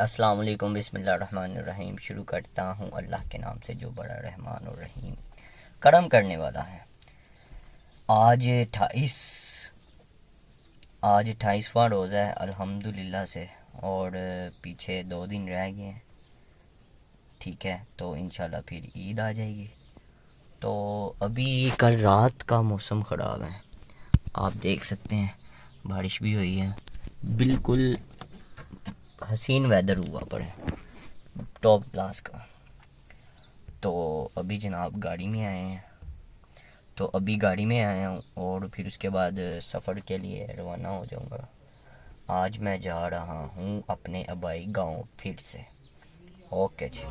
अस्सलाम वालेकुम बिस्मिल्लाहिर्रहमानिर्रहीम। शुरू करता हूँ अल्लाह के नाम से जो बड़ा रहमान और रहीम करम करने वाला है। आज 28वां रोज़ा है अल्हम्दुलिल्लाह से, और पीछे 2 दिन रह गए हैं। ठीक है, तो इंशाल्लाह फिर ईद आ जाएगी। तो अभी कल रात का मौसम ख़राब है, आप देख सकते हैं, बारिश भी हुई है, बिल्कुल हसीन वेदर हुआ पड़े टॉप क्लास का। तो अभी जनाब गाड़ी में आए हैं, तो अभी गाड़ी में आया हूँ और फिर उसके बाद सफ़र के लिए रवाना हो जाऊँगा। आज मैं जा रहा हूँ अपने आबाई गांव फिर से। ओके जी।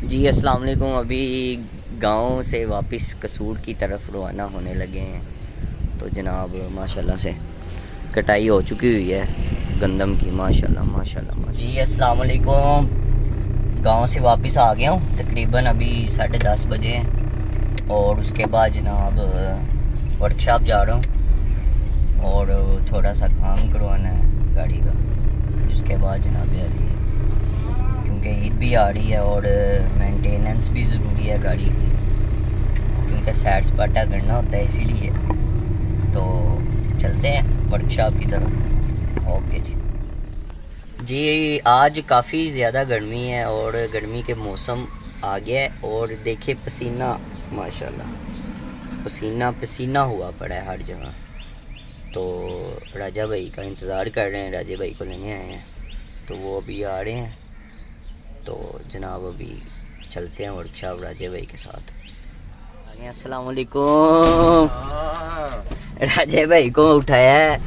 जी अस्सलाम वालेकुम। अभी गांव से वापस कसूर की तरफ रवाना होने लगे हैं। तो जनाब माशाल्लाह से कटाई हो चुकी हुई है गंदम की, माशाल्लाह माशाल्लाह। जी अस्सलाम वालेकुम। गांव से वापस आ गया हूँ, तकरीबन अभी 10:30 बजे हैं। और उसके बाद जनाब वर्कशॉप जा रहा हूँ और थोड़ा सा काम करवाना है गाड़ी का। उसके बाद जनाब यारी, क्योंकि ईद भी आ रही है और मेंटेनेंस भी ज़रूरी है गाड़ी की, क्योंकि सैर सपाटा करना होता है, इसीलिए। तो चलते हैं वर्कशॉप की तरफ। ओके जी। जी आज काफ़ी ज़्यादा गर्मी है और गर्मी के मौसम आ गया है, और देखिए पसीना माशाल्लाह, पसीना पसीना हुआ पड़ा है हर जगह। तो राजा भाई का इंतज़ार कर रहे हैं, राजा भाई को लेने आए हैं, तो वो अभी आ रहे हैं। तो जनाब अभी चलते हैं वर्कशॉप राजे भाई के साथ। अस्सलाम वालेकुम। राजे भाई को उठाया है,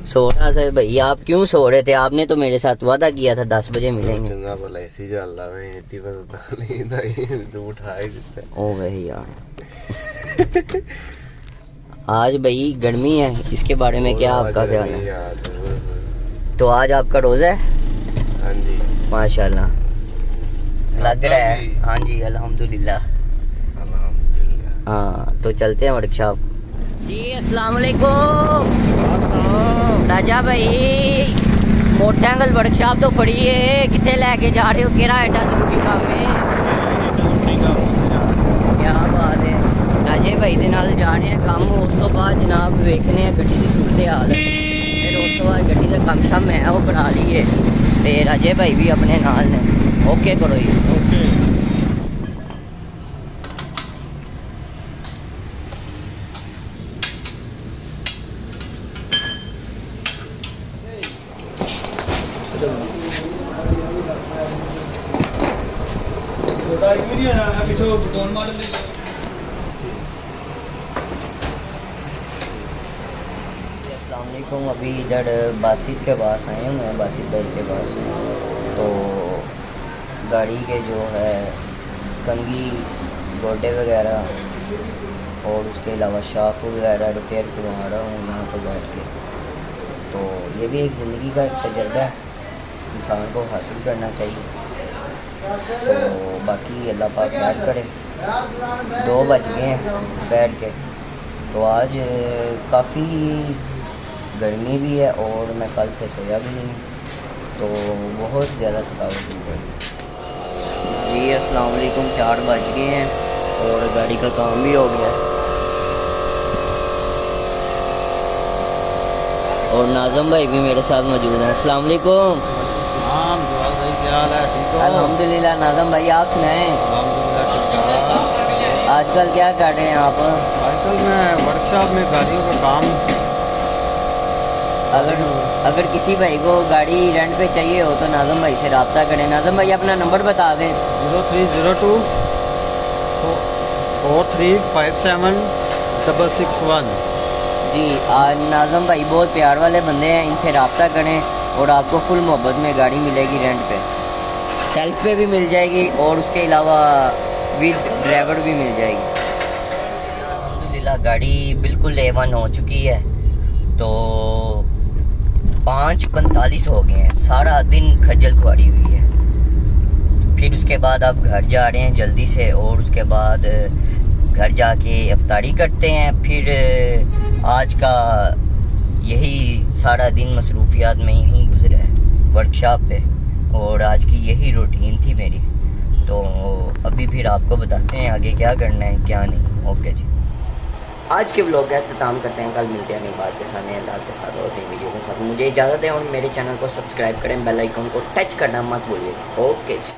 सो रहा था भाई। आप क्यों सो रहे थे? आपने तो मेरे साथ वादा किया था 10 बजे मिलेंगे। ओ भाई यार आज भाई गर्मी है, इसके बारे में क्या आपका ख्याल है? तो आज आपका रोज़ा है? हाँ जी माशाल्लाह लग रहा है। हाँ जी अल्हम्दुलिल्लाह। हाँ तो चलते हैं वर्कशॉप। जी अस्सलाम वालेकुम। राजा भाई मोटरसाइकिल वर्कशॉप तो पड़ी है, कितने लेके जा रहे हो? केड़ा एडा जरूरी काम है? क्या बात है। राजे भाई के नाल जा रहे हैं काम, उस तो बाद जनाब वेखने हैं गड्डी की सूरत हाल, फिर उस तो बाद गड्डी का काम शाम है वो बना लीए। ते राजे भाई भी अपने नाल ने। ओके करो जी। ओके। अस्सलामुअलैकुम। अभी इधर बासित के पास आए हुए हैं, बासित भाई के पास। तो गाड़ी के जो है कंगी गोडे वगैरह और उसके अलावा शाफ वगैरह रिपेयर करवा रहा हूँ यहाँ पर बैठ के। तो ये भी एक ज़िंदगी का एक तजर्बा है, इंसान को हासिल करना चाहिए। तो बाकी अल्लाह पाक बैठ करे। 2 बज गए हैं बैठ के। तो आज काफ़ी गर्मी भी है और मैं कल से सोया भी नहीं, तो बहुत ज़्यादा थकावट हो गई। जी अस्सलाम वालेकुम। 4 बज गए हैं और गाड़ी का काम भी हो गया है। और नाज़म भाई भी मेरे साथ मौजूद हैं। अस्सलाम वालेकुम। क्या हाल है? ठीक हो? अल्हम्दुलिल्लाह। नाज़म भाई आप सुनाएं, आजकल क्या कर रहे हैं आप? आजकल मैं वर्कशॉप में गाड़ियों का काम। अगर किसी भाई को गाड़ी रेंट पे चाहिए हो तो नाज़म भाई से रब्ता करें। नाज़म भाई अपना नंबर बता दें। 0302 4357 661। जी नाज़म भाई बहुत प्यार वाले बंदे हैं, इनसे रब्ता करें और आपको फुल मोहब्बत में गाड़ी मिलेगी रेंट पे, सेल्फ पे भी मिल जाएगी और उसके अलावा विद ड्राइवर भी मिल जाएगी। अल्हम्दुलिल्लाह गाड़ी बिल्कुल A1 हो चुकी है। तो 5:45 हो गए हैं, सारा दिन खज्जल खुआरी हुई है। फिर उसके बाद अब घर जा रहे हैं जल्दी से और उसके बाद घर जाके इफ्तारी करते हैं। फिर आज का यही सारा दिन मसरूफियात में यहीं गुजरा है वर्कशॉप पे, और आज की यही रूटीन थी मेरी। तो अभी फिर आपको बताते हैं आगे क्या करना है क्या नहीं। ओके जी, आज के व्लॉग का इख्तिताम करते हैं, कल मिलते हैं नई बात के साथ, नए अंदाज के साथ और नई वीडियो के साथ। मुझे इजाज़त है और मेरे चैनल को सब्सक्राइब करें, बेल आइकन को टच करना मत भूलिएगा। ओके जी।